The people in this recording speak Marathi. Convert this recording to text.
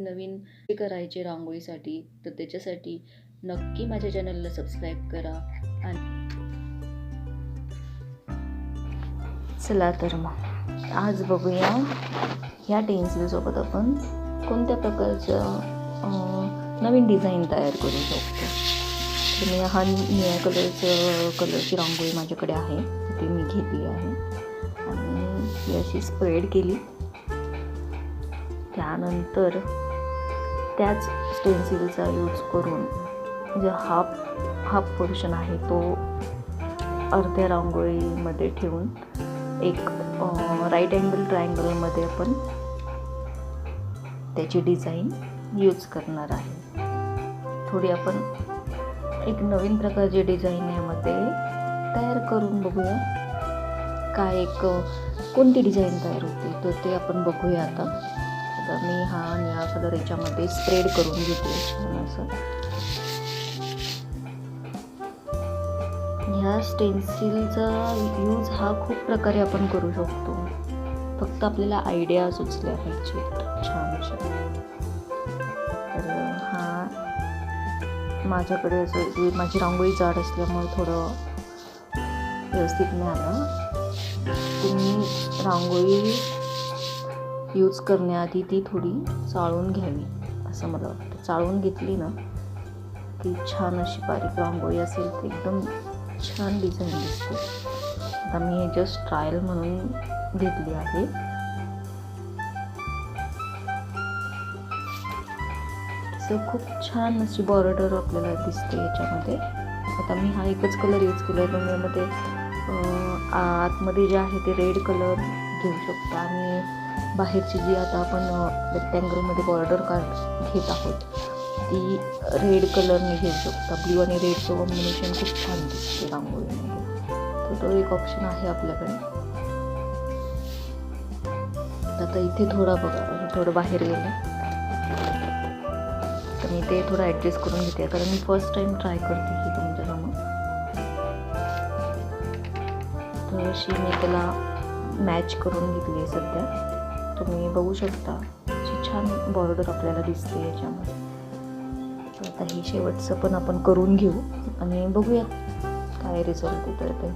नवीन ते करायचे रांगोळीसाठी, तर त्याच्यासाठी नक्की माझ्या चॅनलला सबस्क्राईब करा. आणि चला तर मग आज बघूया ह्या पेन्सिलसोबत आपण कोणत्या प्रकारचं नवीन डिझाईन तयार करू शकतो. तर मी हा निळ्या कलरची रांगोळी माझ्याकडे आहे, ती मी घेतली आहे आणि ती अशी स्प्रेड केली. त्यानंतर त्याच स्टेन्सिलचा यूज करून जो हाफ पोर्शन आहे तो अर्ध्या रांगोळीमध्ये ठेवून एक राईट अँगल ट्रायंगलमध्ये आपण त्याची डिझाईन यूज करणार आहे. थोडी आपण एक नवीन प्रकारची डिझाईन यामध्ये तयार करून बघूया काय कोणती डिझाईन तयार होते, तर ते आपण बघूया. आता मी हा निळा कलर याच्यामध्ये स्प्रेड करून घेते छान असं. ह्या स्टेन्सिलचा यूज हा खूप प्रकारे आपण करू शकतो, फक्त आपल्याला आयडिया सुचल्या पाहिजे छान अशा. तर हा माझ्याकडे असं माझी रांगोळी जाड असल्यामुळे थोडं व्यवस्थित नाही आलं. तुम्ही रांगोळी यूज करण्याआधी ती थोडी चाळून घ्यावी असं मला वाटतं. चाळून घेतली ना की छान अशी बारीक रांगोळी असेल तर एकदम छान डिझाईन दिसते. आता मी हे जस्ट ट्रायल म्हणून घेतली आहे. खूप छान अशी बॉर्डर आपल्याला दिसते याच्यामध्ये. आता मी हा एकच कलर यूज केला आहे, तुम्ही यामध्ये आतमध्ये जे आहे ते रेड कलर घेऊ शकता आणि बाहेरची जी आता आपण रेक्टँगलमध्ये बॉर्डर घेत आहोत ती रेड कलरने घेऊ शकता. ब्ल्यू आणि रेडचं कॉम्बिनेशन खूप छान दिसते रांगोळीमध्ये, तर तो एक ऑप्शन आहे आपल्याकडे. आता इथे थोडा बघा थोडं बाहेर गेलं तर मी ते थोडं ॲडजस्ट करून घेते, कारण मी फर्स्ट टाईम ट्राय करते ही तुमच्यासमोर. तर अशी मी त्याला मॅच करून घेतली आहे सध्या. तुम्ही बघू शकता अशी छान बॉर्डर आपल्याला दिसते याच्यामध्ये. तर आता हे शेवटचं पण आपण करून घेऊ आणि बघूया काय रिझल्ट येतो ते.